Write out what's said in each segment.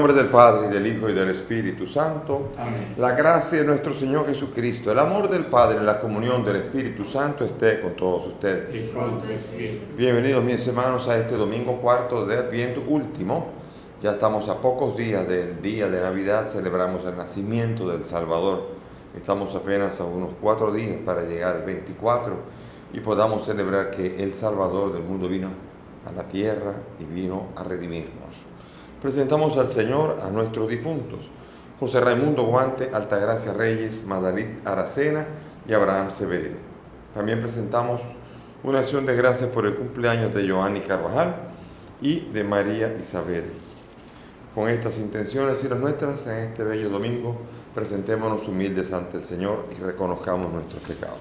nombre del Padre, y del Hijo, y del Espíritu Santo. Amén. La gracia de nuestro Señor Jesucristo, el amor del Padre y la comunión del Espíritu Santo esté con todos ustedes. Y con tu espíritu. Bienvenidos mis hermanos a este domingo cuarto de Adviento último. Ya estamos a pocos días del día de Navidad, celebramos el nacimiento del Salvador. Estamos apenas a unos 4 días para llegar al 24 y podamos celebrar que el Salvador del mundo vino a la tierra y vino a redimirnos. Presentamos al Señor a nuestros difuntos: José Raimundo Guante, Altagracia Reyes, Madalit Aracena y Abraham Severino. También presentamos una acción de gracias por el cumpleaños de Joanny Carvajal y de María Isabel. Con estas intenciones y las nuestras, en este bello domingo, presentémonos humildes ante el Señor y reconozcamos nuestros pecados.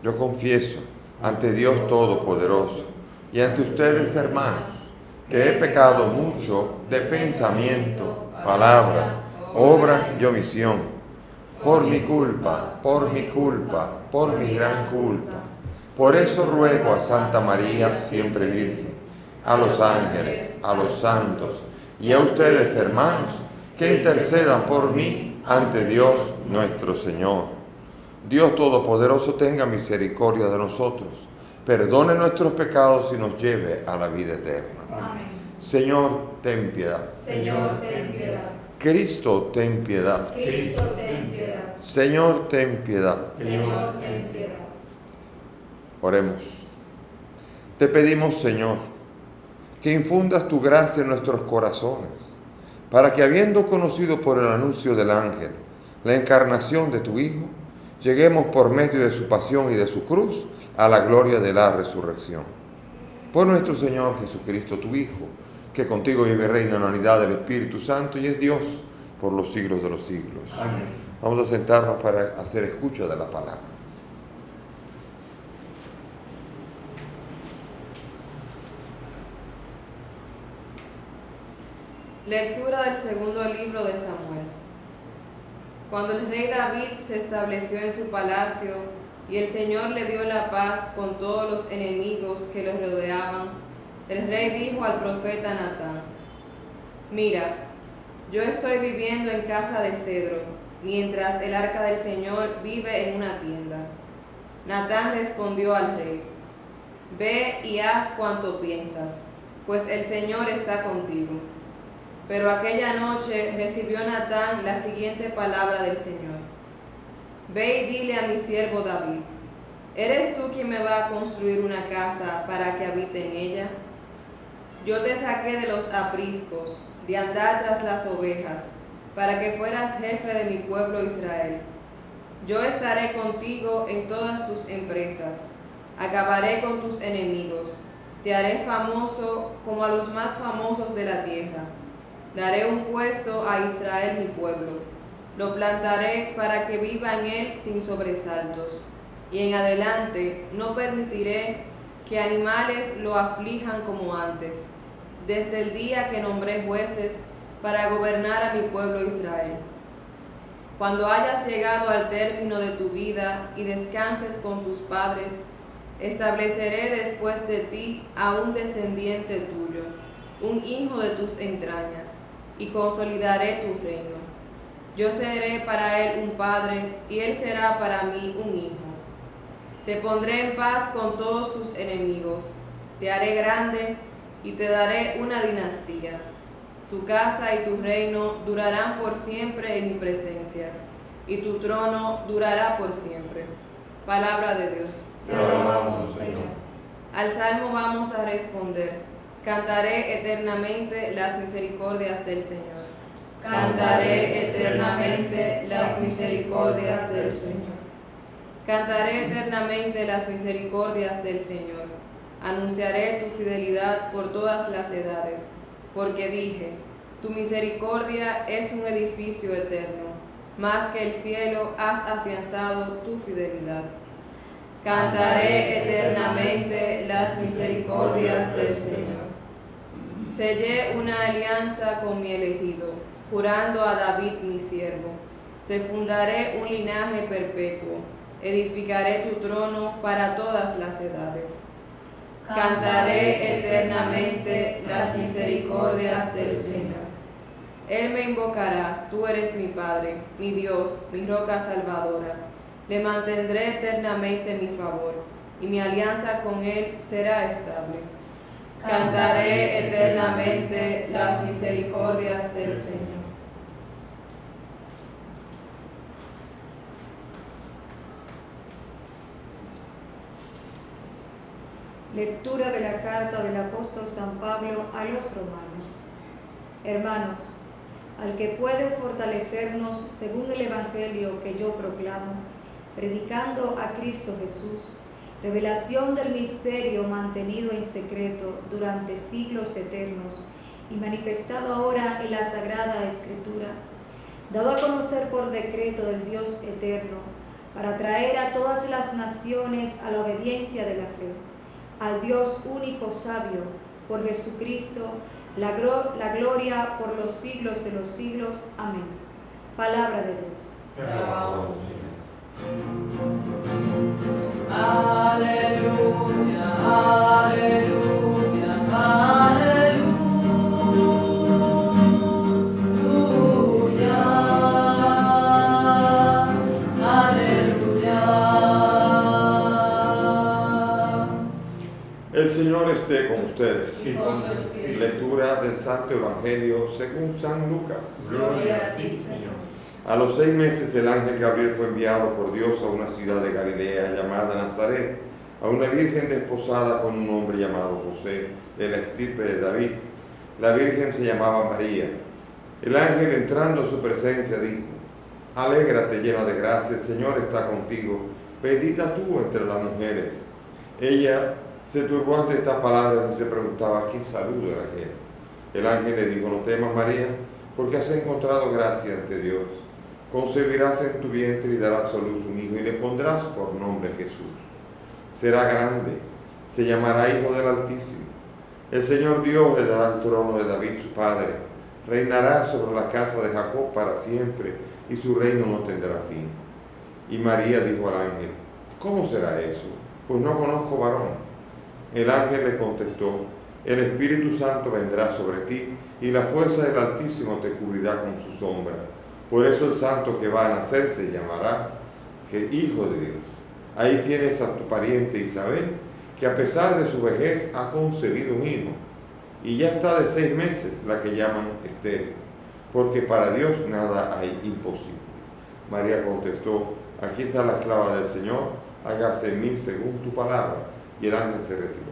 Yo confieso ante Dios Todopoderoso y ante ustedes, hermanos, que he pecado mucho de pensamiento, palabra, obra y omisión, por mi culpa, por mi gran culpa. Por eso ruego a Santa María, siempre Virgen, a los ángeles, a los santos y a ustedes, hermanos, que intercedan por mí ante Dios nuestro Señor. Dios Todopoderoso tenga misericordia de nosotros, perdone nuestros pecados y nos lleve a la vida eterna. Amén. Señor, ten piedad. Señor, ten piedad. Cristo, ten piedad. Cristo, ten piedad. Señor, ten piedad. Señor, ten piedad. Oremos. Te pedimos, Señor, que infundas tu gracia en nuestros corazones, para que, habiendo conocido por el anuncio del ángel la encarnación de tu Hijo, lleguemos por medio de su pasión y de su cruz a la gloria de la resurrección. Por nuestro Señor Jesucristo, tu Hijo, que contigo vive y reina en la unidad del Espíritu Santo y es Dios por los siglos de los siglos. Amén. Vamos a sentarnos para hacer escucha de la palabra. Lectura del segundo libro de Samuel. Cuando el rey David se estableció en su palacio y el Señor le dio la paz con todos los enemigos que lo rodeaban, el rey dijo al profeta Natán: Mira, yo estoy viviendo en casa de cedro, mientras el arca del Señor vive en una tienda. Natán respondió al rey: Ve y haz cuanto piensas, pues el Señor está contigo. Pero aquella noche recibió Natán la siguiente palabra del Señor: Ve y dile a mi siervo David: ¿eres tú quien me va a construir una casa para que habite en ella? Yo te saqué de los apriscos, de andar tras las ovejas, para que fueras jefe de mi pueblo Israel. Yo estaré contigo en todas tus empresas, acabaré con tus enemigos, te haré famoso como a los más famosos de la tierra. Daré un puesto a Israel mi pueblo, lo plantaré para que viva en él sin sobresaltos, y en adelante no permitiré que animales lo aflijan como antes, desde el día que nombré jueces para gobernar a mi pueblo Israel. Cuando hayas llegado al término de tu vida y descanses con tus padres, estableceré después de ti a un descendiente tuyo, un hijo de tus entrañas, y consolidaré tu reino. Yo seré para él un padre, y él será para mí un hijo. Te pondré en paz con todos tus enemigos, te haré grande y te daré una dinastía. Tu casa y tu reino durarán por siempre en mi presencia, y tu trono durará por siempre. Palabra de Dios. Te alabamos, Señor. Al salmo vamos a responder: Cantaré eternamente las misericordias del Señor. Cantaré eternamente las misericordias del Señor. Cantaré eternamente las misericordias del Señor. Anunciaré tu fidelidad por todas las edades, porque dije: tu misericordia es un edificio eterno, más que el cielo has afianzado tu fidelidad. Cantaré eternamente las misericordias del Señor. Sellé una alianza con mi elegido, jurando a David mi siervo: te fundaré un linaje perpetuo. edificaré tu trono para todas las edades. Cantaré eternamente las misericordias del Señor. Él me invocará, tú eres mi Padre, mi Dios, mi roca salvadora. Le mantendré eternamente mi favor, y mi alianza con Él será estable. Cantaré eternamente las misericordias del Señor. Lectura de la carta del apóstol San Pablo a los romanos. Hermanos, al que puede fortalecernos según el evangelio que yo proclamo, predicando a Cristo Jesús, revelación del misterio mantenido en secreto durante siglos eternos y manifestado ahora en la Sagrada Escritura, dado a conocer por decreto del Dios eterno, para traer a todas las naciones a la obediencia de la fe, al Dios único sabio, por Jesucristo, la gloria por los siglos de los siglos. Amén. Palabra de Dios. Alabamos. Aleluya, aleluya, aleluya, aleluya. El Señor esté con ustedes. Y con tu espíritu. Lectura del Santo Evangelio según San Lucas. Gloria a ti, Señor. A los 6 meses el ángel Gabriel fue enviado por Dios a una ciudad de Galilea llamada Nazaret, a una virgen desposada con un hombre llamado José, de la estirpe de David. La virgen se llamaba María. El ángel, entrando a su presencia, dijo: Alégrate, llena de gracia, el Señor está contigo, bendita tú entre las mujeres. Ella se turbó ante estas palabras y se preguntaba qué saludo era aquel. El ángel le dijo: No temas, María, porque has encontrado gracia ante Dios. Concebirás en tu vientre y darás a luz un hijo y le pondrás por nombre Jesús. Será grande, se llamará Hijo del Altísimo. El Señor Dios le dará el trono de David su padre. Reinará sobre la casa de Jacob para siempre y su reino no tendrá fin. Y María dijo al ángel: ¿Cómo será eso? Pues no conozco varón. El ángel le contestó: El Espíritu Santo vendrá sobre ti y la fuerza del Altísimo te cubrirá con su sombra. Por eso el santo que va a nacer se llamará Hijo de Dios. Ahí tienes a tu pariente Isabel, que a pesar de su vejez ha concebido un hijo, y ya está de 6 meses, la que llaman estéril, porque para Dios nada hay imposible. María contestó: Aquí está la esclava del Señor, hágase en mí según tu palabra. Y el ángel se retiró.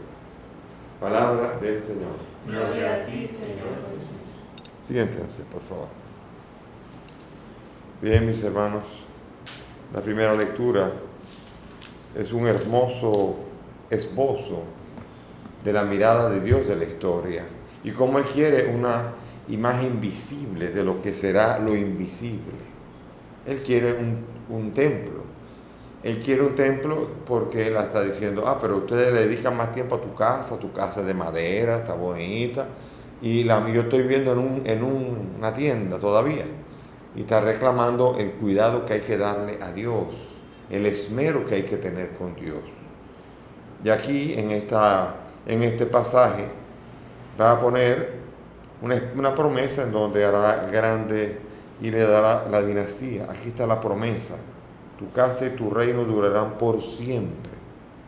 Palabra del Señor. Gloria a ti, Señor Jesús. Siéntense, por favor. Bien, mis hermanos, la primera lectura es un hermoso esbozo de la mirada de Dios de la historia y cómo Él quiere una imagen visible de lo que será lo invisible. Él quiere un templo. Él quiere un templo porque Él está diciendo: pero ustedes le dedican más tiempo a tu casa es de madera, está bonita, y yo estoy viviendo en una tienda todavía. Y está reclamando el cuidado que hay que darle a Dios, el esmero que hay que tener con Dios. Y aquí, en este pasaje, va a poner una promesa en donde hará grande y le dará la dinastía. Aquí está la promesa: tu casa y tu reino durarán por siempre,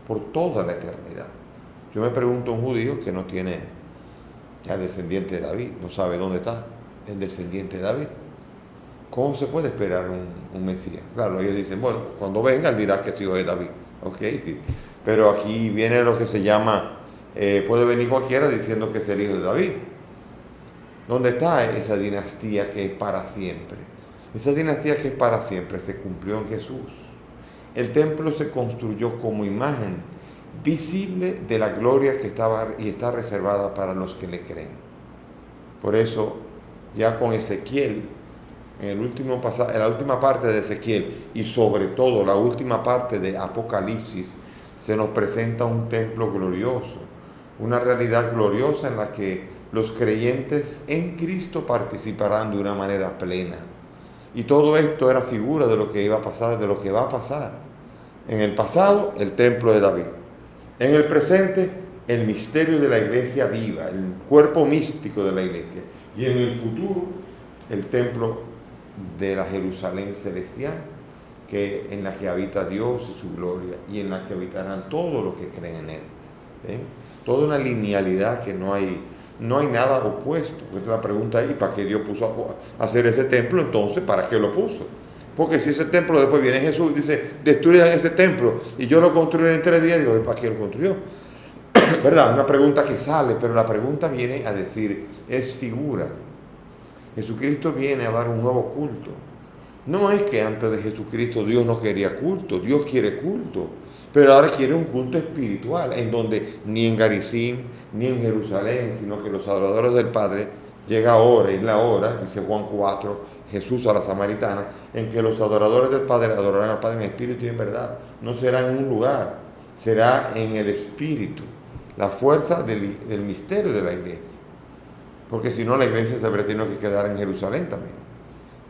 por toda la eternidad. Yo me pregunto a un judío que no tiene ya descendiente de David, no sabe dónde está el descendiente de David. ¿Cómo se puede esperar un Mesías? Claro, ellos dicen: bueno, cuando venga él dirá que es hijo de David. Ok, pero aquí viene lo que se llama, puede venir cualquiera diciendo que es el hijo de David. ¿Dónde está esa dinastía que es para siempre? Esa dinastía que es para siempre se cumplió en Jesús. El templo se construyó como imagen visible de la gloria que estaba y está reservada para los que le creen. Por eso, ya con Ezequiel, en la última parte de Ezequiel y sobre todo la última parte de Apocalipsis, se nos presenta un templo glorioso, una realidad gloriosa en la que los creyentes en Cristo participarán de una manera plena. Y todo esto era figura de lo que iba a pasar, de lo que va a pasar. En el pasado, el templo de David. En el presente, el misterio de la iglesia viva, el cuerpo místico de la iglesia. Y en el futuro, el templo de la Jerusalén celestial, en la que habita Dios y su gloria, y en la que habitarán todos los que creen en Él. ¿Ven? Toda una linealidad que no hay nada opuesto. Entonces la pregunta es, ¿para qué Dios puso a hacer ese templo? Entonces, ¿para qué lo puso? Porque si ese templo después viene Jesús y dice, destruyan ese templo, y yo lo construiré en 3 días, digo, ¿para qué lo construyó? ¿Verdad? Una pregunta que sale, pero la pregunta viene a decir, es figura. Jesucristo viene a dar un nuevo culto. No es que antes de Jesucristo Dios no quería culto, Dios quiere culto, pero ahora quiere un culto espiritual, en donde ni en Garizim, ni en Jerusalén, sino que los adoradores del Padre, llega ahora, es la hora, dice Juan 4, Jesús a la samaritana, en que los adoradores del Padre adorarán al Padre en espíritu y en verdad. No será en un lugar, será en el espíritu, la fuerza del misterio de la iglesia. Porque si no, la iglesia se habría tenido que quedar en Jerusalén también.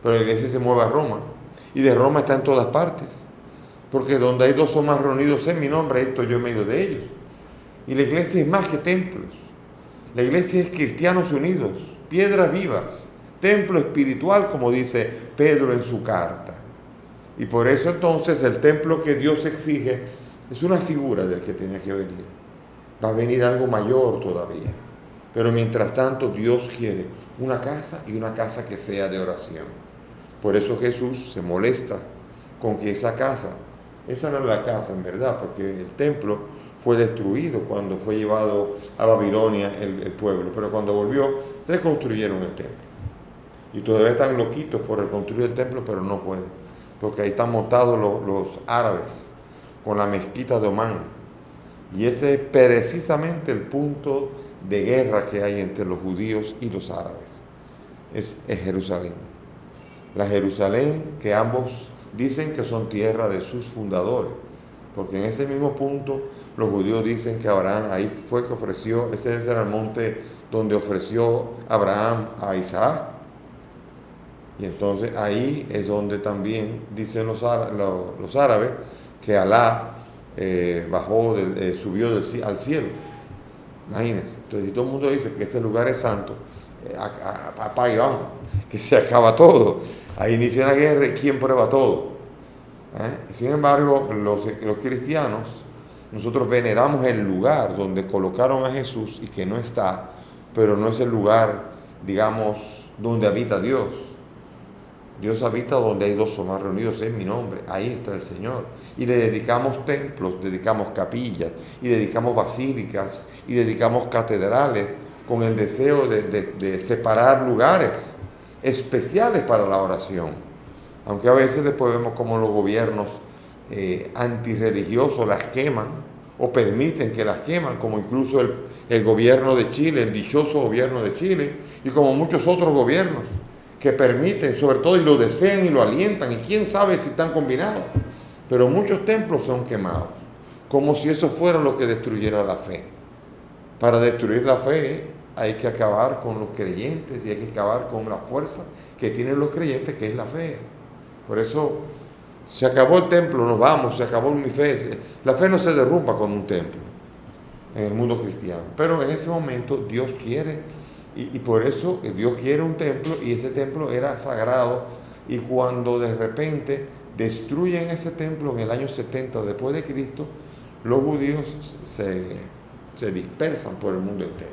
Pero la iglesia se mueve a Roma, y de Roma está en todas partes. Porque donde hay 2 o más reunidos en mi nombre, estoy yo en medio de ellos. Y la iglesia es más que templos. La iglesia es cristianos unidos, piedras vivas, templo espiritual, como dice Pedro en su carta. Y por eso entonces el templo que Dios exige es una figura del que tenía que venir. Va a venir algo mayor todavía. Pero mientras tanto Dios quiere una casa, y una casa que sea de oración. Por eso Jesús se molesta con que esa casa, esa no es la casa en verdad, porque el templo fue destruido cuando fue llevado a Babilonia el pueblo, pero cuando volvió reconstruyeron el templo. Y todavía están loquitos por reconstruir el templo, pero no pueden, porque ahí están montados los árabes con la mezquita de Omán. Y ese es precisamente el punto de guerra que hay entre los judíos y los árabes. Es Jerusalén. La Jerusalén que ambos dicen que son tierra de sus fundadores, porque en ese mismo punto los judíos dicen que Abraham, ahí fue que ofreció, ese era el monte donde ofreció Abraham a Isaac. Y entonces ahí es donde también dicen los árabes que Alá subió al cielo. Imagínense. Entonces, si todo el mundo dice que este lugar es santo, apague y vamos, que se acaba todo. Ahí inicia la guerra y ¿quién prueba todo? Sin embargo, los cristianos, nosotros veneramos el lugar donde colocaron a Jesús y que no está, pero no es el lugar, digamos, donde habita Dios. Dios habita donde hay 2 o más reunidos en mi nombre. Ahí está el Señor. Y le dedicamos templos, dedicamos capillas, y dedicamos basílicas, y dedicamos catedrales, con el deseo de separar lugares especiales para la oración. Aunque a veces después vemos como los gobiernos antirreligiosos las queman, o permiten que las queman, como incluso el gobierno de Chile, el dichoso gobierno de Chile, y como muchos otros gobiernos que permiten, sobre todo, y lo desean y lo alientan, y quién sabe si están combinados, pero muchos templos son quemados, como si eso fuera lo que destruyera la fe. Para destruir la fe hay que acabar con los creyentes, y hay que acabar con la fuerza que tienen los creyentes, que es la fe. Por eso se acabó el templo, nos vamos, se acabó mi fe. La fe no se derrumba con un templo en el mundo cristiano, pero en ese momento Dios quiere. Y por eso Dios quiere un templo, y ese templo era sagrado, y cuando de repente destruyen ese templo en el año 70 después de Cristo, los judíos se dispersan por el mundo entero,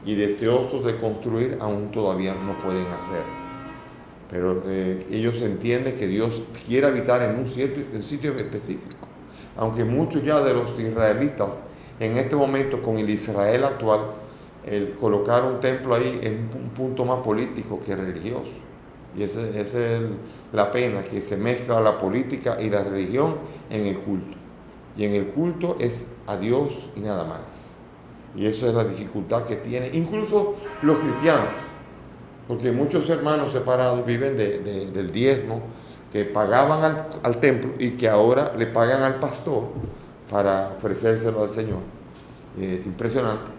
y deseosos de construir aún todavía no pueden hacer. Pero ellos entienden que Dios quiere habitar en un sitio específico, aunque muchos ya de los israelitas en este momento, con el Israel actual, el colocar un templo ahí es un punto más político que religioso. Y esa es la pena, que se mezcla la política y la religión en el culto. Y en el culto es a Dios y nada más. Y eso es la dificultad que tienen incluso los cristianos. Porque muchos hermanos separados viven del diezmo, que pagaban al templo y que ahora le pagan al pastor para ofrecérselo al Señor. Es impresionante.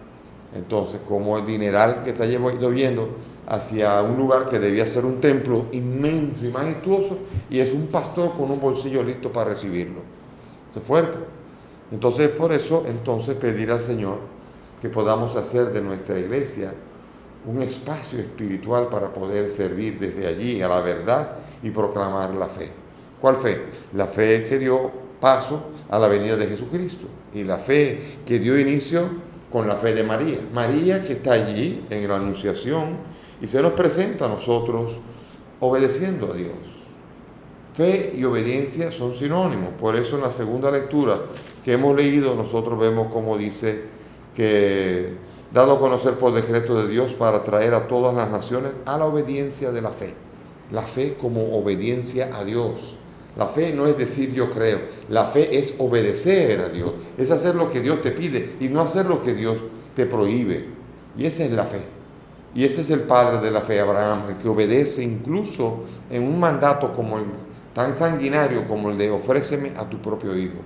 Entonces, como el dineral que está lloviendo hacia un lugar que debía ser un templo inmenso y majestuoso, y es un pastor con un bolsillo listo para recibirlo. es fuerte. Entonces, por eso, pedir al Señor que podamos hacer de nuestra iglesia un espacio espiritual para poder servir desde allí a la verdad y proclamar la fe. ¿Cuál fe? La fe que dio paso a la venida de Jesucristo y la fe que dio inicio con la fe de María. María que está allí en la Anunciación y se nos presenta a nosotros obedeciendo a Dios. Fe y obediencia son sinónimos, por eso en la segunda lectura que hemos leído nosotros vemos como dice que dado a conocer por decreto de Dios para traer a todas las naciones a la obediencia de la fe. La fe como obediencia a Dios. La fe no es decir yo creo, la fe es obedecer a Dios, es hacer lo que Dios te pide y no hacer lo que Dios te prohíbe. Y esa es la fe. Y ese es el padre de la fe, Abraham, el que obedece incluso en un mandato como el tan sanguinario como el de ofréceme a tu propio hijo,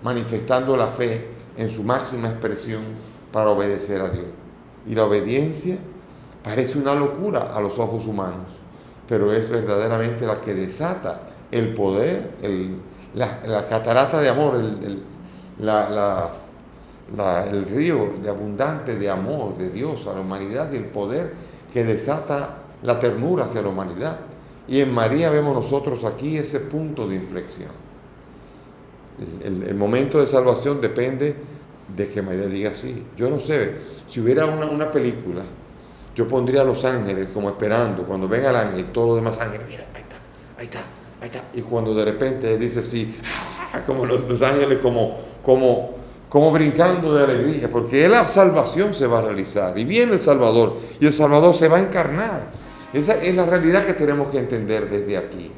manifestando la fe en su máxima expresión para obedecer a Dios. Y la obediencia parece una locura a los ojos humanos, pero es verdaderamente la que desata el poder, la catarata de amor, el río de abundante de amor de Dios a la humanidad y el poder que desata la ternura hacia la humanidad. Y en María vemos nosotros aquí ese punto de inflexión. El momento de salvación depende de que María diga sí. Yo no sé, si hubiera una película, yo pondría a los ángeles como esperando, cuando venga el ángel, todos los demás ángeles, mira, ahí está. Y cuando de repente él dice sí, como los ángeles como brincando de alegría, porque la salvación se va a realizar, y viene el Salvador, y el Salvador se va a encarnar. Esa es la realidad que tenemos que entender desde aquí,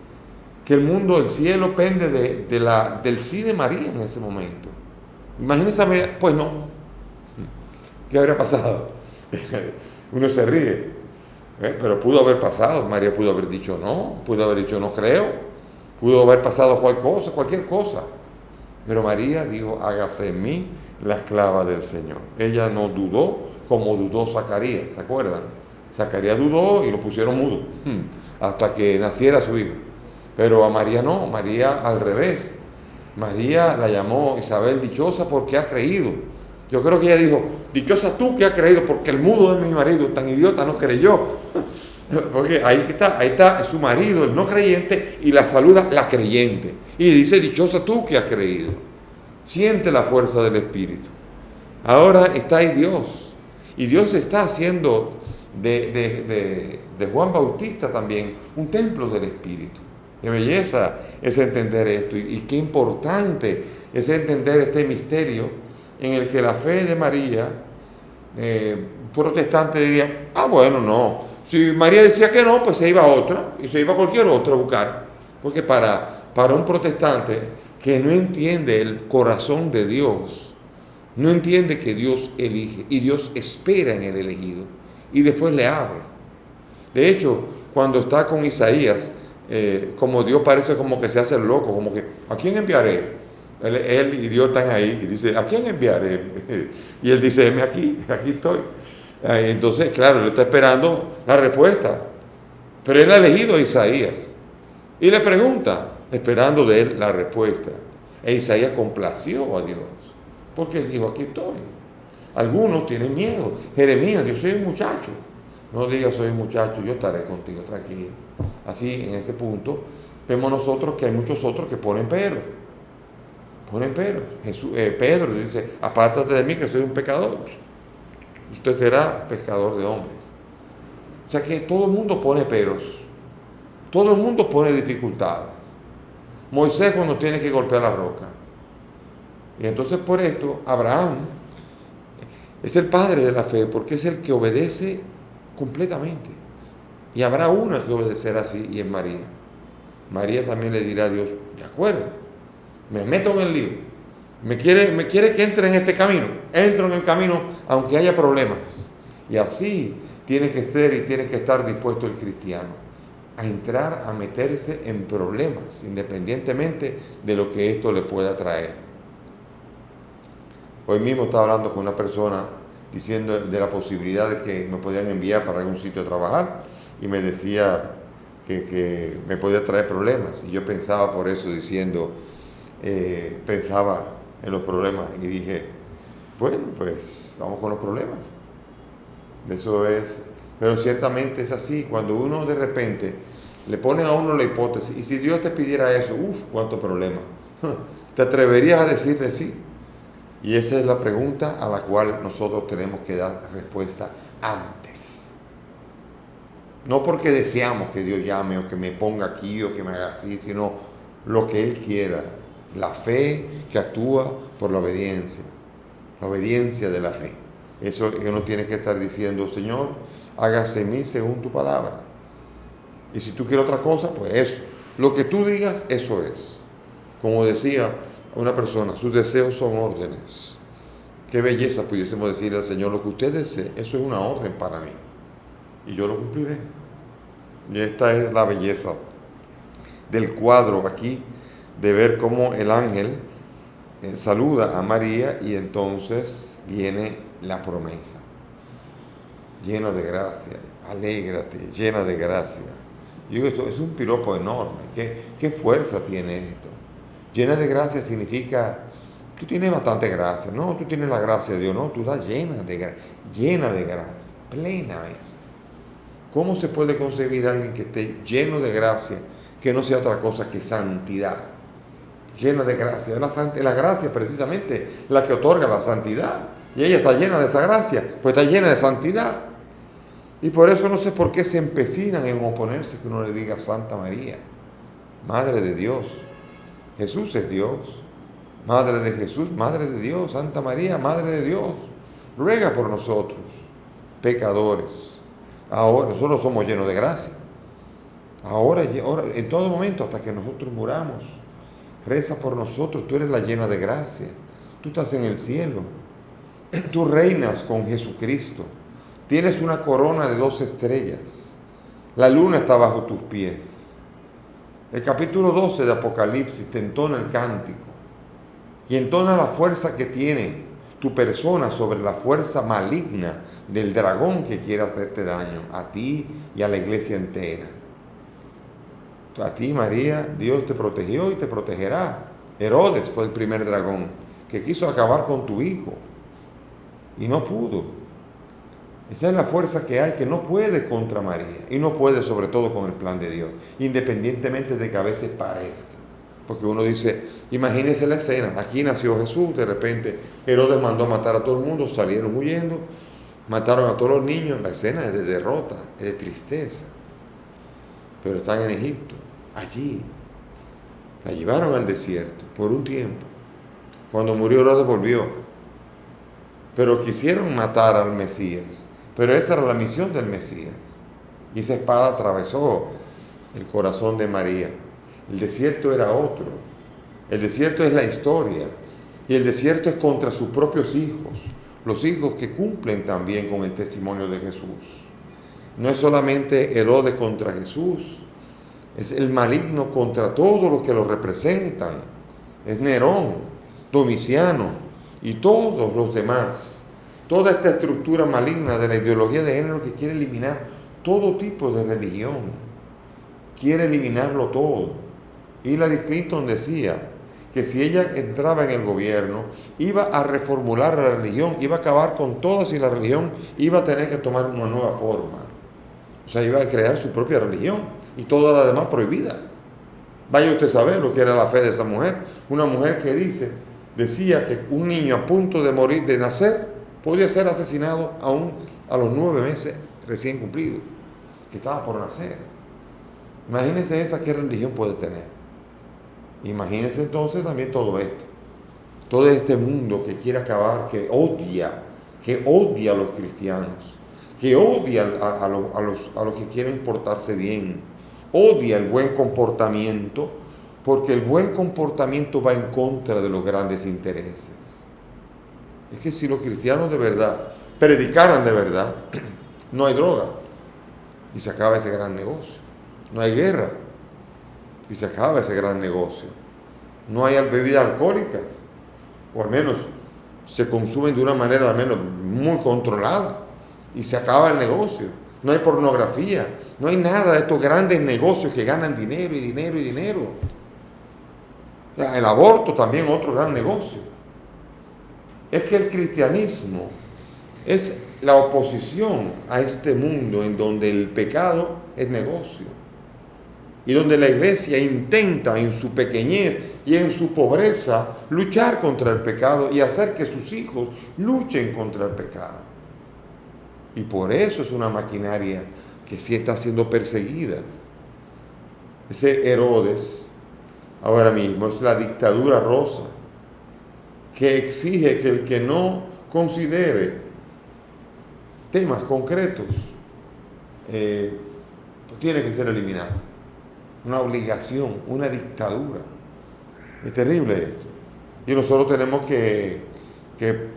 que el mundo, el cielo pende del sí de María en ese momento. Imagínense a María, pues no, ¿qué habría pasado? Uno se ríe, pero pudo haber pasado. María pudo haber dicho no, pudo haber dicho no creo, pudo haber pasado cualquier cosa, pero María dijo hágase en mí la esclava del Señor. Ella no dudó como dudó Zacarías, ¿se acuerdan? Zacarías dudó y lo pusieron mudo hasta que naciera su hijo, pero a María no, María al revés. María la llamó Isabel dichosa porque ha creído. Yo creo que ella dijo, dichosa tú que has creído, porque el mudo de mi marido tan idiota no creyó. Porque ahí está su marido, el no creyente, y la saluda la creyente. Y dice, dichosa tú que has creído. Siente la fuerza del Espíritu. Ahora está ahí Dios. Y Dios está haciendo de Juan Bautista también un templo del Espíritu. Qué belleza es entender esto y qué importante es entender este misterio en el que la fe de María, un protestante diría, bueno, no, si María decía que no, pues se iba a otra y se iba a cualquier otra a buscar, porque para un protestante que no entiende el corazón de Dios, no entiende que Dios elige y Dios espera en el elegido y después le habla. De hecho, cuando está con Isaías, como Dios parece como que se hace el loco, como que ¿a quién enviaré? Él y Dios están ahí y dice ¿a quién enviaré? Y él dice aquí estoy. Entonces claro, él está esperando la respuesta, pero él ha elegido a Isaías y le pregunta esperando de él la respuesta, e Isaías complació a Dios porque él dijo aquí estoy. Algunos tienen miedo. Jeremías, yo soy un muchacho. No digas soy un muchacho, yo estaré contigo, tranquilo. Así, en ese punto, vemos nosotros que hay muchos otros que ponen peros. Pedro dice, apártate de mí que soy un pecador. Usted será pescador de hombres. O sea que todo el mundo pone peros. Todo el mundo pone dificultades. Moisés cuando tiene que golpear la roca. Y entonces por esto, Abraham es el padre de la fe, porque es el que obedece completamente. Y habrá una que obedecerá así, y es María. María también le dirá a Dios, de acuerdo, me meto en el lío, me quiere que entre en este camino, entro en el camino aunque haya problemas. Y así tiene que ser y tiene que estar dispuesto el cristiano a entrar, a meterse en problemas, independientemente de lo que esto le pueda traer. Hoy mismo estaba hablando con una persona diciendo de la posibilidad de que me podían enviar para algún sitio a trabajar y me decía que me podía traer problemas, y yo pensaba por eso diciendo, pensaba en los problemas y dije, bueno, pues vamos con los problemas. Eso es, pero ciertamente es así. Cuando uno de repente le ponen a uno la hipótesis, y si Dios te pidiera eso, cuánto problema. ¿Te atreverías a decirle sí? Y esa es la pregunta a la cual nosotros tenemos que dar respuesta antes. No porque deseamos que Dios llame o que me ponga aquí o que me haga así, sino lo que Él quiera. La fe que actúa por la obediencia de la fe. Eso que uno tiene que estar diciendo, Señor, hágase en mí según tu palabra. Y si tú quieres otra cosa, pues eso. Lo que tú digas, eso es. Como decía una persona, sus deseos son órdenes. Qué belleza pudiésemos decirle al Señor, lo que usted desee, eso es una orden para mí. Y yo lo cumpliré. Y esta es la belleza del cuadro aquí, de ver cómo el ángel saluda a María y entonces viene la promesa. Llena de gracia, alégrate, llena de gracia. Yo digo, esto es un piropo enorme. ¿Qué fuerza tiene esto? Llena de gracia significa, tú tienes bastante gracia. No, tú tienes la gracia de Dios. No, tú estás llena de gracia, plenamente. ¿Cómo se puede concebir a alguien que esté lleno de gracia, que no sea otra cosa que santidad? Llena de gracia. Es la gracia precisamente la que otorga la santidad. Y ella está llena de esa gracia, pues está llena de santidad. Y por eso no sé por qué se empecinan en oponerse que uno le diga Santa María, Madre de Dios. Jesús es Dios. Madre de Jesús, Madre de Dios. Santa María, Madre de Dios. Ruega por nosotros, pecadores. Ahora, nosotros somos llenos de gracia. Ahora, en todo momento, hasta que nosotros muramos, reza por nosotros. Tú eres la llena de gracia. Tú estás en el cielo. Tú reinas con Jesucristo. Tienes una corona de 2 estrellas. La luna está bajo tus pies. El capítulo 12 de Apocalipsis te entona el cántico y entona la fuerza que tiene tu persona sobre la fuerza maligna del dragón que quiere hacerte daño, a ti y a la iglesia entera. A ti, María, Dios te protegió y te protegerá. Herodes fue el primer dragón que quiso acabar con tu hijo y no pudo. Esa es la fuerza que hay, que no puede contra María y no puede sobre todo con el plan de Dios, independientemente de que a veces parezca. Porque uno dice, imagínese la escena, aquí nació Jesús, de repente Herodes mandó a matar a todo el mundo, salieron huyendo, mataron a todos los niños, la escena es de derrota, es de tristeza. Pero están en Egipto, allí. La llevaron al desierto por un tiempo. Cuando murió Herodes volvió. Pero quisieron matar al Mesías. Pero esa era la misión del Mesías. Y esa espada atravesó el corazón de María. El desierto era otro. El desierto es la historia. Y el desierto es contra sus propios hijos. Los hijos que cumplen también con el testimonio de Jesús. No es solamente Herodes contra Jesús. Es el maligno contra todos los que lo representan. Es Nerón, Domiciano y todos los demás. Toda esta estructura maligna de la ideología de género que quiere eliminar todo tipo de religión. Quiere eliminarlo todo. Hillary Clinton decía que si ella entraba en el gobierno, iba a reformular la religión, iba a acabar con todas y la religión iba a tener que tomar una nueva forma. O sea, iba a crear su propia religión y toda la demás prohibida. Vaya usted a saber lo que era la fe de esa mujer. Una mujer que decía que un niño a punto de morir, de nacer, podía ser asesinado aún a los 9 meses recién cumplidos, que estaba por nacer. Imagínense esa qué religión puede tener. Imagínense entonces también todo esto. Todo este mundo que quiere acabar, que odia a los cristianos, que odia a los que quieren portarse bien, odia el buen comportamiento, porque el buen comportamiento va en contra de los grandes intereses. Es que si los cristianos de verdad predicaran de verdad, no hay droga y se acaba ese gran negocio. No hay guerra y se acaba ese gran negocio. No hay bebidas alcohólicas, o al menos se consumen de una manera al menos muy controlada y se acaba el negocio. No hay pornografía, no hay nada de estos grandes negocios que ganan dinero y dinero y dinero. El aborto también otro gran negocio. Es que el cristianismo es la oposición a este mundo en donde el pecado es negocio y donde la iglesia intenta en su pequeñez y en su pobreza luchar contra el pecado y hacer que sus hijos luchen contra el pecado. Y por eso es una maquinaria que sí está siendo perseguida. Ese Herodes ahora mismo es la dictadura rosa que exige que el que no considere temas concretos tiene que ser eliminado. Una obligación, una dictadura. Es terrible esto. Y nosotros tenemos que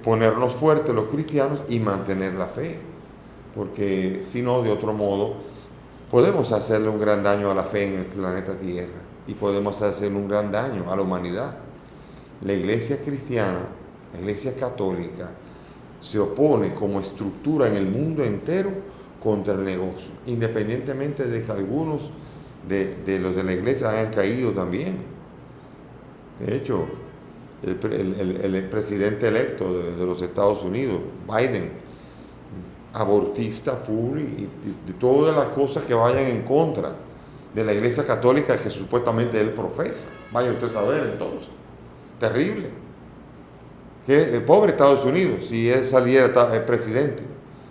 ponernos fuertes los cristianos y mantener la fe. Porque si no, de otro modo, podemos hacerle un gran daño a la fe en el planeta Tierra. Y podemos hacerle un gran daño a la humanidad. La iglesia cristiana, la iglesia católica, se opone como estructura en el mundo entero contra el negocio, independientemente de que algunos de los de la iglesia hayan caído también. De hecho, el presidente electo de los Estados Unidos, Biden, abortista, full y de todas las cosas que vayan en contra de la iglesia católica que supuestamente él profesa. Vaya usted a saber entonces. Terrible. Que el pobre Estados Unidos, si él saliera presidente.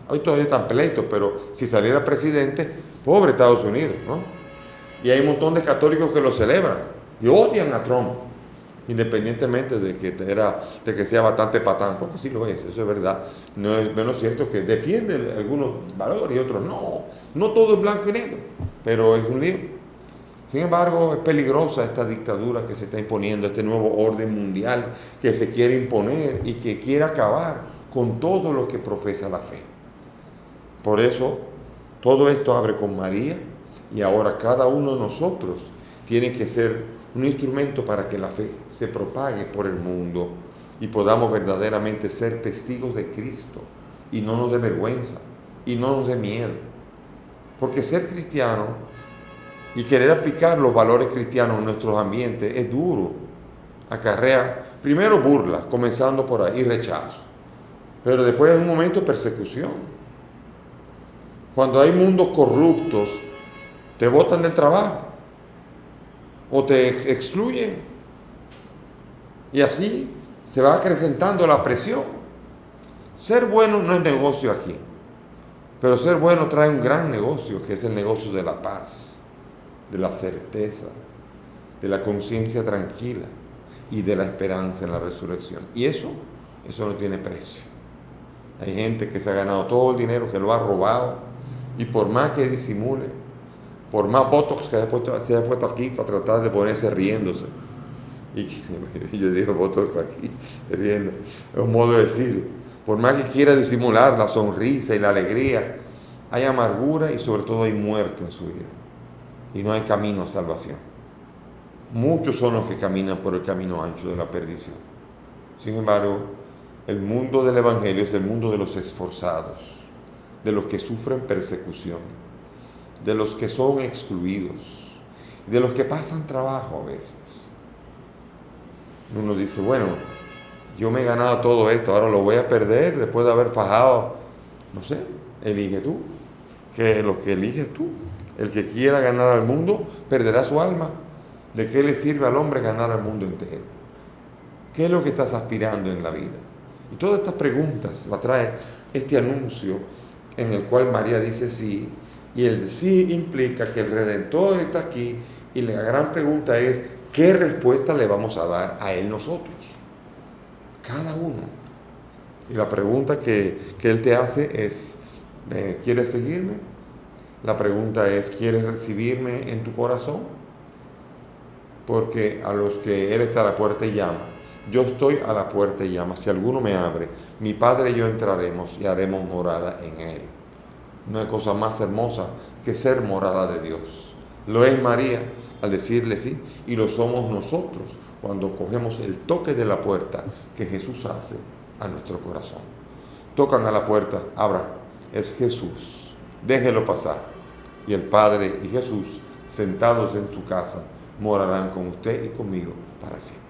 Hoy todavía están pleitos, pero si saliera presidente, pobre Estados Unidos, ¿no? Y hay un montón de católicos que lo celebran y odian a Trump, independientemente de que sea bastante patán, porque sí lo es, eso es verdad. No es menos cierto que defiende algunos valores y otros no. No todo es blanco y negro, pero es un lío. Sin embargo, es peligrosa esta dictadura que se está imponiendo, este nuevo orden mundial que se quiere imponer y que quiere acabar con todo lo que profesa la fe. Por eso, todo esto abre con María y ahora cada uno de nosotros tiene que ser un instrumento para que la fe se propague por el mundo y podamos verdaderamente ser testigos de Cristo y no nos dé vergüenza y no nos dé miedo. Porque ser cristiano y querer aplicar los valores cristianos en nuestros ambientes es duro. Acarrea primero burla, comenzando por ahí, rechazo. Pero después en un momento persecución. Cuando hay mundos corruptos, te botan del trabajo o te excluyen. Y así se va acrecentando la presión. Ser bueno no es negocio aquí, pero ser bueno trae un gran negocio, que es el negocio de la paz, de la certeza, de la conciencia tranquila y de la esperanza en la resurrección. Y eso no tiene precio. Hay gente que se ha ganado todo el dinero, que lo ha robado, y por más que disimule, por más botox que se ha puesto aquí para tratar de ponerse riéndose, y yo digo botox aquí, riendo, es un modo de decir, por más que quiera disimular la sonrisa y la alegría, hay amargura y sobre todo hay muerte en su vida. Y no hay camino a salvación. Muchos son los que caminan por el camino ancho de la perdición. Sin embargo, el mundo del Evangelio es el mundo de los esforzados, de los que sufren persecución, de los que son excluidos, de los que pasan trabajo a veces. Uno dice, bueno, yo me he ganado todo esto, ahora lo voy a perder después de haber fajado. No sé, elige tú, que lo que eliges tú. El que quiera ganar al mundo perderá su alma. ¿De qué le sirve al hombre ganar al mundo entero? ¿Qué es lo que estás aspirando en la vida? Y todas estas preguntas las trae este anuncio en el cual María dice sí, y el sí implica que el Redentor está aquí, y la gran pregunta es, ¿qué respuesta le vamos a dar a Él nosotros? Cada uno. Y la pregunta que Él te hace es, ¿quieres seguirme? La pregunta es, ¿quieres recibirme en tu corazón? Porque a los que Él está a la puerta y llama, yo estoy a la puerta y llama. Si alguno me abre, mi Padre y yo entraremos y haremos morada en Él. No hay cosa más hermosa que ser morada de Dios. Lo es María al decirle sí, y lo somos nosotros cuando cogemos el toque de la puerta que Jesús hace a nuestro corazón. Tocan a la puerta, abra, es Jesús, déjelo pasar. Y el Padre y Jesús, sentados en su casa, morarán con usted y conmigo para siempre.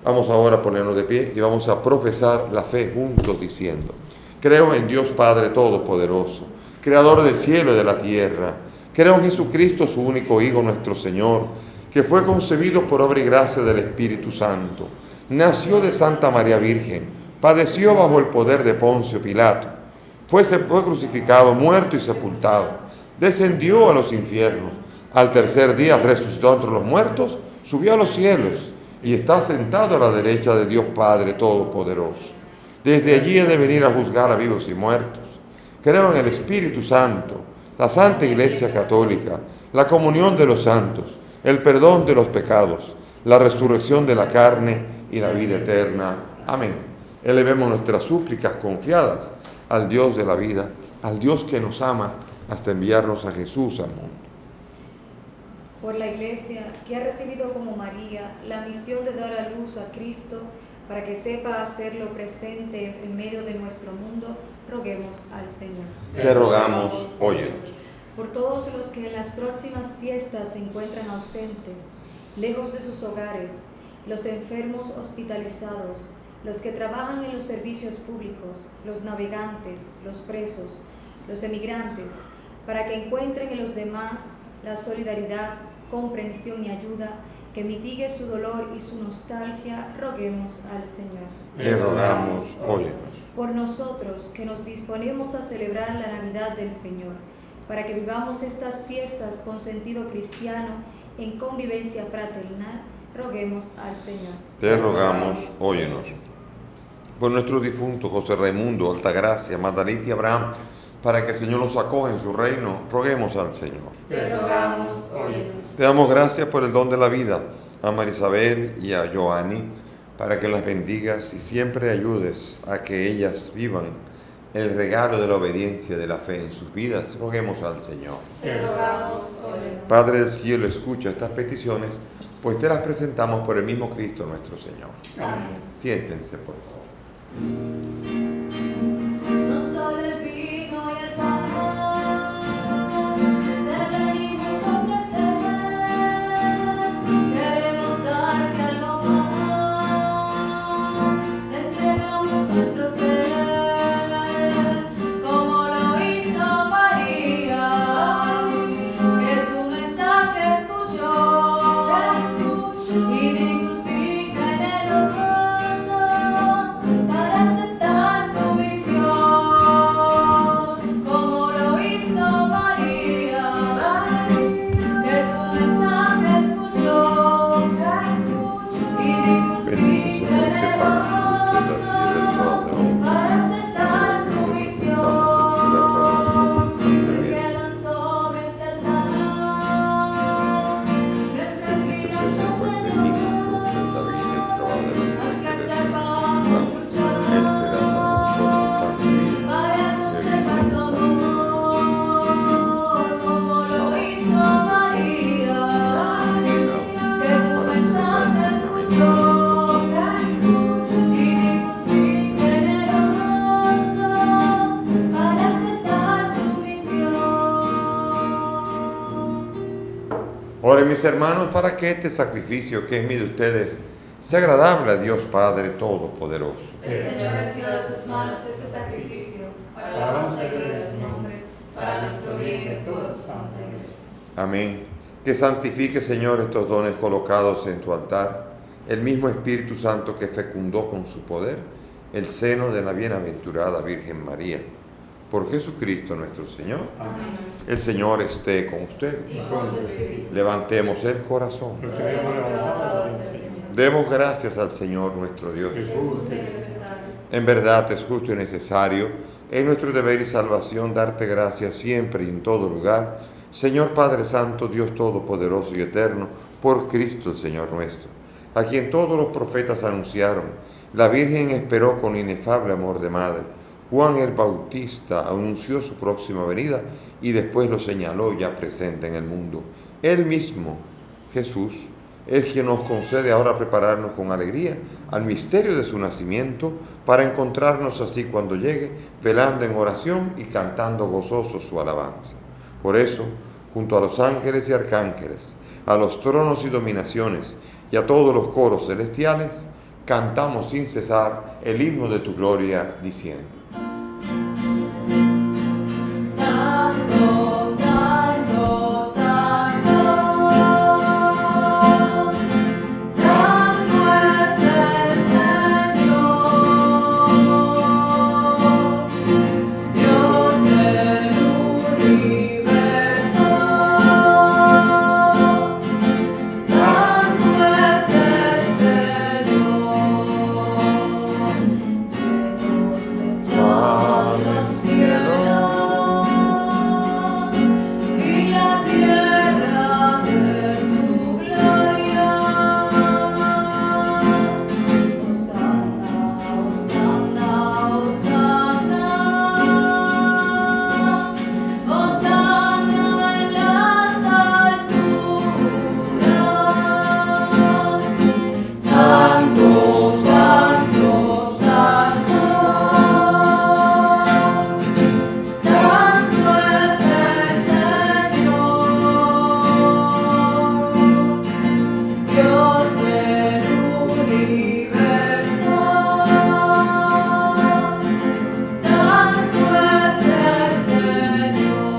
Vamos ahora a ponernos de pie y vamos a profesar la fe juntos diciendo: creo en Dios Padre Todopoderoso, Creador del cielo y de la tierra. Creo en Jesucristo, su único Hijo, nuestro Señor, que fue concebido por obra y gracia del Espíritu Santo. Nació de Santa María Virgen, padeció bajo el poder de Poncio Pilato, fue crucificado, muerto y sepultado, descendió a los infiernos, al tercer día resucitó entre los muertos, subió a los cielos y está sentado a la derecha de Dios Padre Todopoderoso. Desde allí ha de venir a juzgar a vivos y muertos. Creo en el Espíritu Santo, la Santa Iglesia Católica, la comunión de los santos, el perdón de los pecados, la resurrección de la carne y la vida eterna. Amén. Elevemos nuestras súplicas confiadas al Dios de la vida, al Dios que nos ama hasta enviarnos a Jesús al mundo. Por la Iglesia, que ha recibido como María la misión de dar a luz a Cristo, para que sepa hacerlo presente en medio de nuestro mundo, roguemos al Señor. Te rogamos, óyenos. Por todos los que en las próximas fiestas se encuentran ausentes, lejos de sus hogares, los enfermos hospitalizados, los que trabajan en los servicios públicos, los navegantes, los presos, los emigrantes, para que encuentren en los demás la solidaridad, comprensión y ayuda que mitigue su dolor y su nostalgia, roguemos al Señor. Te rogamos, óyenos. Por nosotros que nos disponemos a celebrar la Navidad del Señor, para que vivamos estas fiestas con sentido cristiano, en convivencia fraternal, roguemos al Señor. Te rogamos, óyenos. Por nuestro difunto José Raimundo, Altagracia, Magdalita y Abraham, para que el Señor los acoja en su reino, roguemos al Señor. Te rogamos, óyenos. Te damos gracias por el don de la vida, a Marisabel y a Joanny, para que las bendigas y siempre ayudes a que ellas vivan el regalo de la obediencia de la fe en sus vidas. Roguemos al Señor. Te rogamos, óyenos. Padre del cielo, escucha estas peticiones, pues te las presentamos por el mismo Cristo nuestro Señor. Amén. Siéntense, por favor. No solo el vino y el pan te venimos a ofrecer, queremos darte algo más, te entregamos nuestro ser, como lo hizo María, que tu mensaje escuchó, y dijo sí generoso para aceptar su misión, como lo hizo María, que tu mensaje escuchó, y dijo sí generoso para aceptar su misión, que quedan sobre este altar nuestras vidas, oh Señor. Haz que sepamos luchar para conservar tu amor, como lo hizo María, que tu mensaje escuchó, y dijo sí generoso para aceptar su misión. Oren, mis hermanos, para que este sacrificio que es mío de ustedes sea agradable a Dios Padre Todopoderoso. El Señor reciba de tus manos este sacrificio, para la alabanza y gloria de su nombre, para nuestro bien y de toda su santa Iglesia. Amén. Que santifique, Señor, estos dones colocados en tu altar, el mismo Espíritu Santo que fecundó con su poder el seno de la bienaventurada Virgen María. Por Jesucristo nuestro Señor. Amén. El Señor esté con ustedes. Y con tu espíritu. Levantemos el corazón. Debemos levantar hacia el Señor. Demos gracias al Señor nuestro Dios. Es justo y necesario. En verdad es justo y necesario, es nuestro deber y salvación darte gracias siempre y en todo lugar, Señor Padre Santo, Dios Todopoderoso y Eterno, por Cristo el Señor nuestro, a quien todos los profetas anunciaron. La Virgen esperó con inefable amor de madre. Juan el Bautista anunció su próxima venida y después lo señaló ya presente en el mundo. Él mismo, Jesús, es quien nos concede ahora prepararnos con alegría al misterio de su nacimiento, para encontrarnos así cuando llegue, velando en oración y cantando gozoso su alabanza. Por eso, junto a los ángeles y arcángeles, a los tronos y dominaciones y a todos los coros celestiales, cantamos sin cesar el himno de tu gloria, diciendo: Santo, Santo, Santo, Santo es el Señor, Dios del universo. Santo es el Señor, llenos están los cielos y la tierra de tu gloria. Hosanna, Hosanna, Hosanna, Hosanna en las alturas. Santo, Santo, Santo, Santo es el Señor, Dios del universo. Santo es el Señor,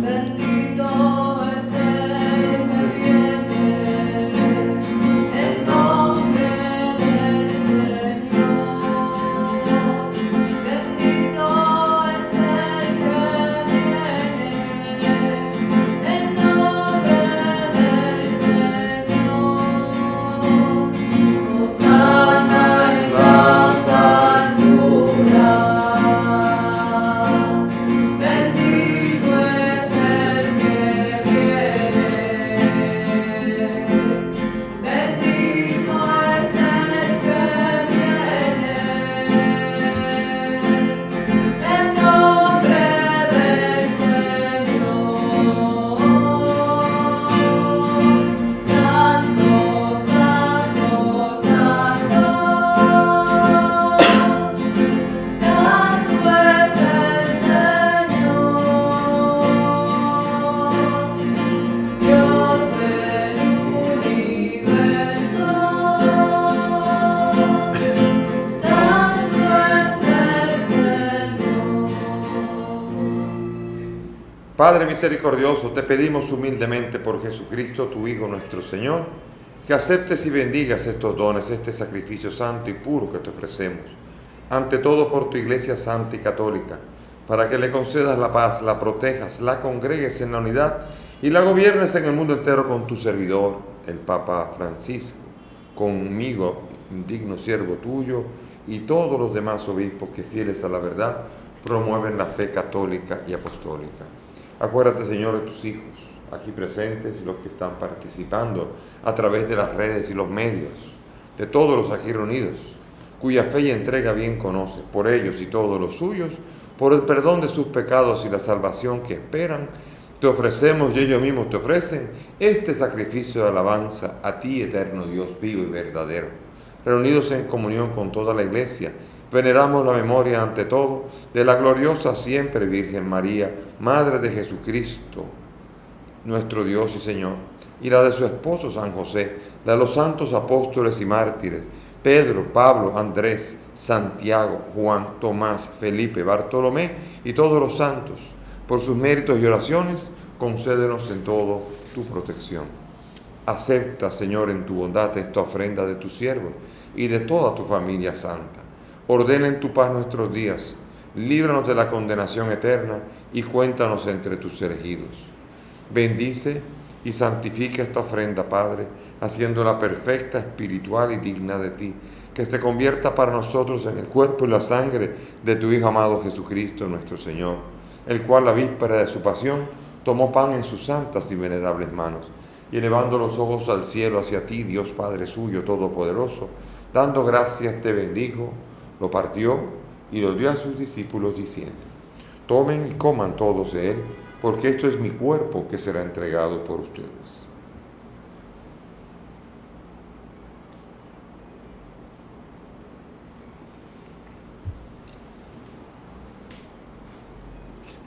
bendito es el que viene en nombre del Señor. Bendito es el que viene en nombre del Señor. Hosanna en las alturas. Bendito es el que viene. Bendito es el que viene en nombre del Señor. Santo, Santo, Santo, Santo es el Señor, Dios del universo. Santo es el Señor. Padre misericordioso, te pedimos humildemente por Jesucristo, tu Hijo nuestro Señor, que aceptes y bendigas estos dones, este sacrificio santo y puro que te ofrecemos. Ante todo por tu Iglesia santa y católica, para que le concedas la paz, la protejas, la congregues en la unidad y la gobiernes en el mundo entero con tu servidor, el Papa Francisco, conmigo, indigno siervo tuyo, y todos los demás obispos que, fieles a la verdad, promueven la fe católica y apostólica. Acuérdate, Señor, de tus hijos aquí presentes y los que están participando a través de las redes y los medios, de todos los aquí reunidos, cuya fe y entrega bien conoces, por ellos y todos los suyos, por el perdón de sus pecados y la salvación que esperan, te ofrecemos y ellos mismos te ofrecen este sacrificio de alabanza a ti, eterno Dios vivo y verdadero. Reunidos en comunión con toda la Iglesia, veneramos la memoria ante todo de la gloriosa siempre Virgen María, Madre de Jesucristo, nuestro Dios y Señor, y la de su esposo San José, la de los santos apóstoles y mártires, Pedro, Pablo, Andrés, Santiago, Juan, Tomás, Felipe, Bartolomé y todos los santos. Por sus méritos y oraciones, concédenos en todo tu protección. Acepta, Señor, en tu bondad esta ofrenda de tus siervos y de toda tu familia santa. Ordena en tu paz nuestros días, líbranos de la condenación eterna y cuéntanos entre tus elegidos. Bendice y santifica esta ofrenda, Padre, haciéndola perfecta, espiritual y digna de ti, que se convierta para nosotros en el cuerpo y la sangre de tu Hijo amado Jesucristo, nuestro Señor, el cual, la víspera de su pasión, tomó pan en sus santas y venerables manos, y elevando los ojos al cielo hacia ti, Dios Padre suyo todopoderoso, dando gracias te bendijo, lo partió y lo dio a sus discípulos diciendo: tomen y coman todos de él, porque esto es mi cuerpo que será entregado por ustedes.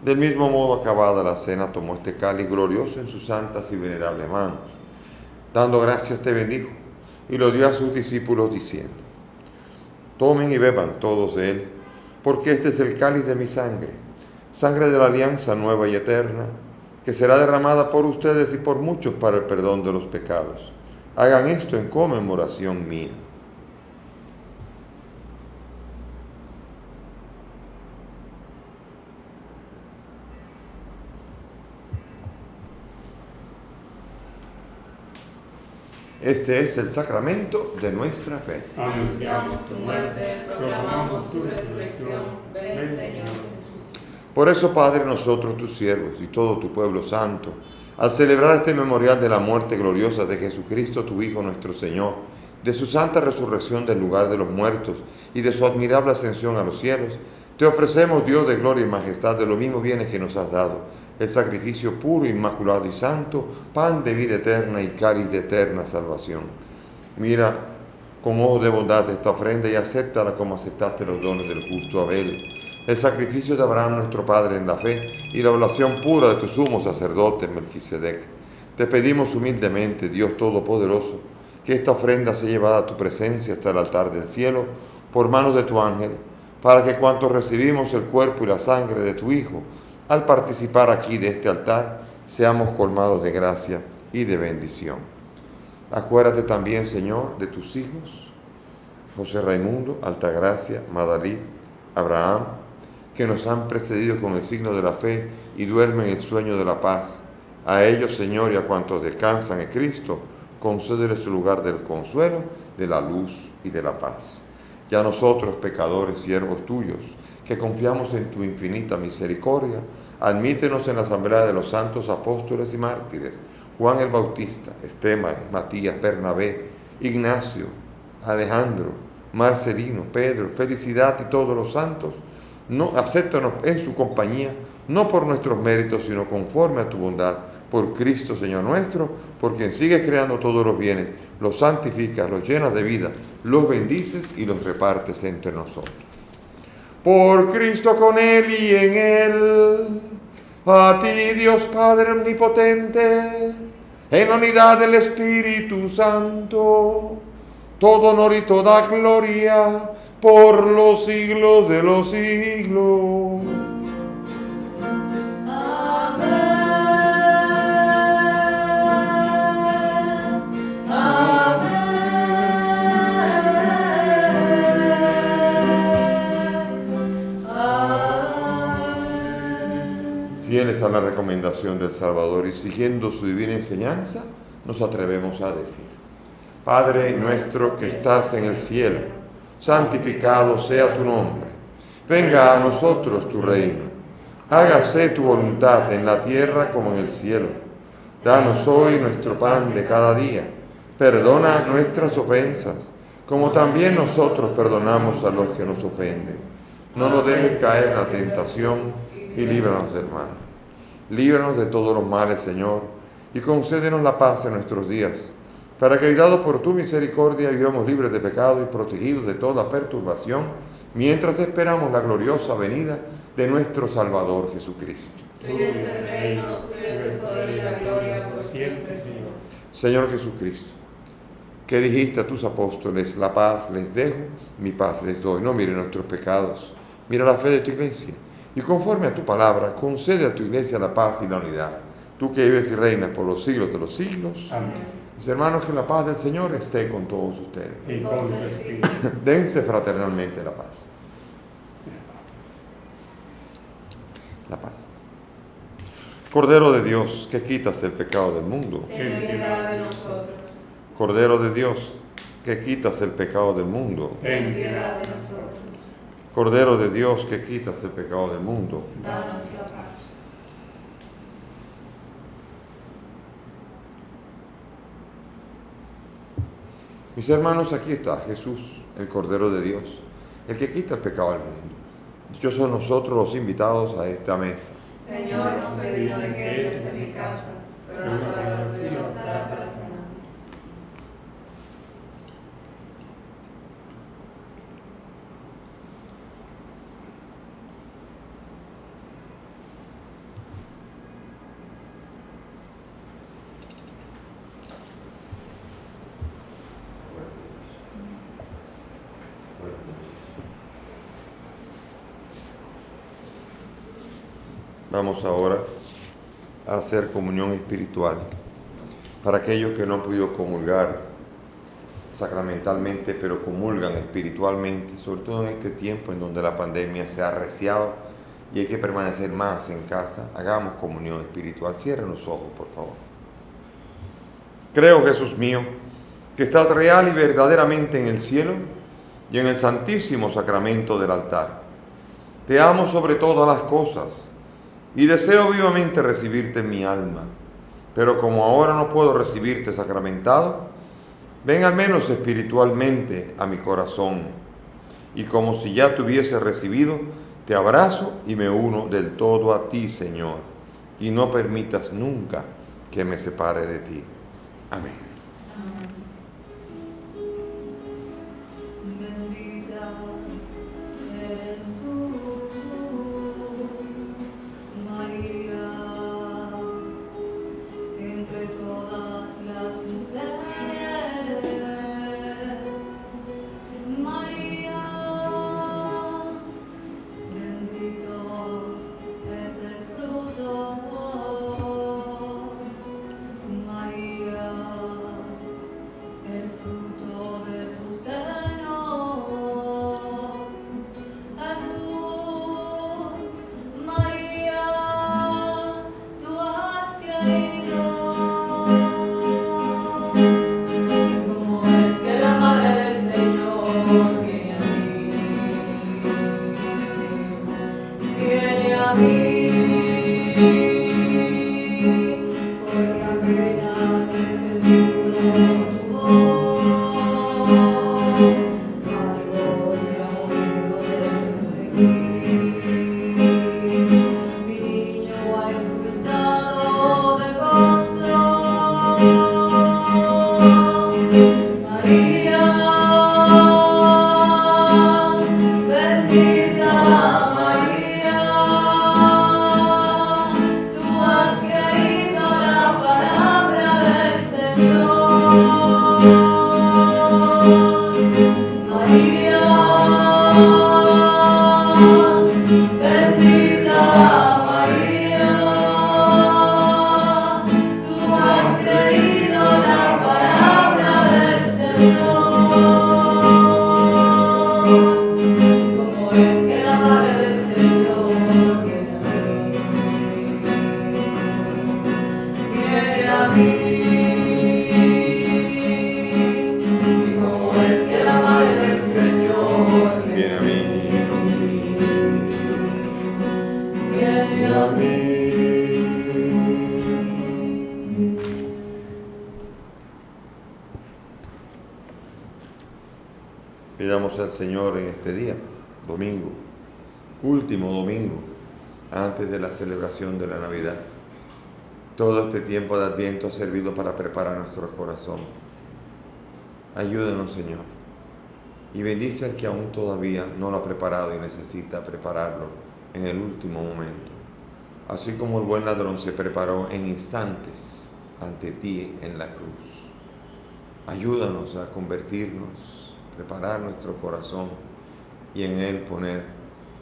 Del mismo modo, acabada la cena, tomó este cáliz glorioso en sus santas y venerables manos. Dando gracias, te bendijo y lo dio a sus discípulos diciendo: tomen y beban todos de él, porque este es el cáliz de mi sangre, sangre de la alianza nueva y eterna, que será derramada por ustedes y por muchos para el perdón de los pecados. Hagan esto en conmemoración mía. Este es el sacramento de nuestra fe. Anunciamos tu muerte, proclamamos tu resurrección. Ven, Señor Jesús. Por eso, Padre, nosotros, tus siervos y todo tu pueblo santo, al celebrar este memorial de la muerte gloriosa de Jesucristo, tu Hijo nuestro Señor, de su santa resurrección del lugar de los muertos y de su admirable ascensión a los cielos, te ofrecemos, Dios de gloria y majestad, de los mismos bienes que nos has dado, el sacrificio puro, inmaculado y santo, pan de vida eterna y cáliz de eterna salvación. Mira con ojos de bondad esta ofrenda y acéptala como aceptaste los dones del justo Abel, el sacrificio de Abraham nuestro Padre en la fe y la oblación pura de tu sumo sacerdote Melquisedec. Te pedimos humildemente, Dios Todopoderoso, que esta ofrenda sea llevada a tu presencia hasta el altar del cielo por manos de tu ángel, para que cuantos recibimos el cuerpo y la sangre de tu Hijo, al participar aquí de este altar, seamos colmados de gracia y de bendición. Acuérdate también, Señor, de tus hijos, José Raimundo, Altagracia, Madalí, Abraham, que nos han precedido con el signo de la fe y duermen el sueño de la paz. A ellos, Señor, y a cuantos descansan en Cristo, concédeles su lugar del consuelo, de la luz y de la paz. Y a nosotros, pecadores, siervos tuyos, que confiamos en tu infinita misericordia, admítenos en la asamblea de los santos apóstoles y mártires, Juan el Bautista, Esteban, Matías, Bernabé, Ignacio, Alejandro, Marcelino, Pedro, Felicidad y todos los santos. No, acéptanos en su compañía, no por nuestros méritos, sino conforme a tu bondad, por Cristo Señor nuestro, por quien sigues creando todos los bienes, los santificas, los llenas de vida, los bendices y los repartes entre nosotros. Por Cristo, con Él y en Él, a ti, Dios Padre omnipotente, en la unidad del Espíritu Santo, todo honor y toda gloria por los siglos de los siglos. Fieles a la recomendación del Salvador y siguiendo su divina enseñanza, nos atrevemos a decir: Padre nuestro que estás en el cielo, santificado sea tu nombre. Venga a nosotros tu reino. Hágase tu voluntad en la tierra como en el cielo. Danos hoy nuestro pan de cada día. Perdona nuestras ofensas, como también nosotros perdonamos a los que nos ofenden. No nos dejes caer en la tentación y líbranos del mal. Líbranos de todos los males, Señor, y concédenos la paz en nuestros días, para que, ayudados por tu misericordia, vivamos libres de pecado y protegidos de toda perturbación, mientras esperamos la gloriosa venida de nuestro Salvador Jesucristo. Tuyo es el reino, tuyo es el poder y la gloria por siempre, Señor. Señor Jesucristo, que dijiste a tus apóstoles: la paz les dejo, mi paz les doy. No mire nuestros pecados, mira la fe de tu iglesia, y conforme a tu palabra, concede a tu iglesia la paz y la unidad. Tú que vives y reinas por los siglos de los siglos. Amén. Mis hermanos, que la paz del Señor esté con todos ustedes. Y con tu espíritu. Dense fraternalmente la paz. La paz. Cordero de Dios, que quitas el pecado del mundo. Ten piedad de nosotros. Cordero de Dios, que quitas el pecado del mundo. Ten piedad de nosotros. Cordero de Dios, que quitas el pecado del mundo. Danos la paz. Mis hermanos, aquí está Jesús, el Cordero de Dios, el que quita el pecado del mundo. Dichosos nosotros los invitados a esta mesa. Señor, no soy digno de que entres en mi casa, pero una palabra tuya bastará para sanar. Vamos ahora a hacer comunión espiritual. Para aquellos que no han podido comulgar sacramentalmente, pero comulgan espiritualmente, sobre todo en este tiempo en donde la pandemia se ha arreciado y hay que permanecer más en casa, hagamos comunión espiritual. Cierren los ojos, por favor. Creo, Jesús mío, que estás real y verdaderamente en el cielo y en el santísimo sacramento del altar. Te amo sobre todas las cosas y deseo vivamente recibirte en mi alma, pero como ahora no puedo recibirte sacramentado, ven al menos espiritualmente a mi corazón, y como si ya te hubiese recibido, te abrazo y me uno del todo a ti, Señor, y no permitas nunca que me separe de ti. Amén. Bendita eres tú, María, entre todas las mujeres. María, bendito es el fruto. María, el fruto de tu seno. Jesús, María, tú has querido. ¿Cómo es que la madre del Señor viene a mí? Viene a mí, porque apenas he sentido tu voz, algo se ha movido dentro de mí. Mi niño ha exultado de gozo. María, bendita María, tú has creído la palabra del Señor. María, bendita María, tú has creído la palabra del Señor. ¿Cómo es que la madre del Señor viene a mí? Viene a mí. ¿Y cómo es que la madre del Señor Viene a mí. viene a mí? Pidamos al Señor en este día, domingo, último domingo, antes de la celebración de la Navidad. Todo este tiempo de Adviento ha servido para preparar nuestro corazón. Ayúdanos, Señor, y bendice al que aún todavía no lo ha preparado y necesita prepararlo en el último momento. Así como el buen ladrón se preparó en instantes ante ti en la cruz. Ayúdanos a convertirnos, preparar nuestro corazón y en él poner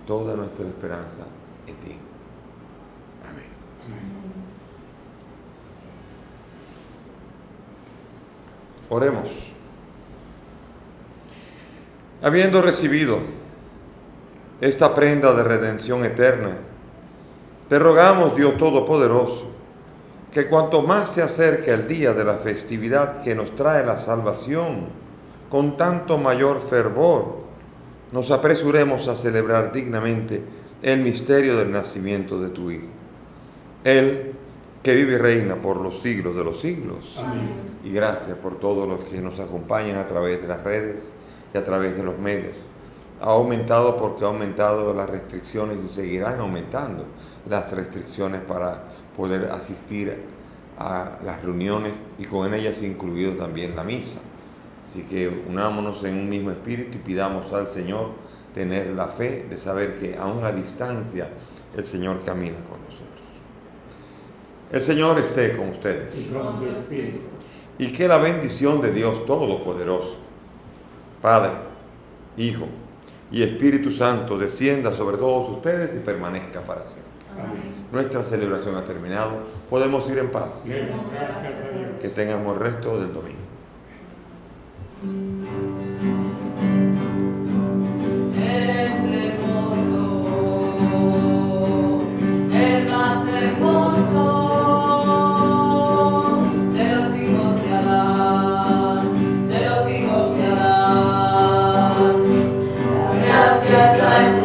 toda nuestra esperanza en ti. Amén. Oremos. Habiendo recibido esta prenda de redención eterna, te rogamos, Dios Todopoderoso, que cuanto más se acerque el día de la festividad que nos trae la salvación, con tanto mayor fervor, nos apresuremos a celebrar dignamente el misterio del nacimiento de tu Hijo. Él, que vive y reina por los siglos de los siglos. Amén. Y gracias por todos los que nos acompañan a través de las redes y a través de los medios. Ha aumentado porque ha aumentado las restricciones y seguirán aumentando las restricciones para poder asistir a las reuniones y con ellas incluido también la misa. Así que unámonos en un mismo espíritu y pidamos al Señor tener la fe de saber que aún a distancia el Señor camina con nosotros. El Señor esté con ustedes. Y con tu espíritu. Y que la bendición de Dios Todopoderoso, Padre, Hijo y Espíritu Santo descienda sobre todos ustedes y permanezca para siempre. Amén. Nuestra celebración ha terminado. Podemos ir en paz. Demos gracias a Dios. Que tengamos el resto del domingo. Eres hermoso, el más hermoso de los hijos de Adán, de los hijos de Adán. La gracia está en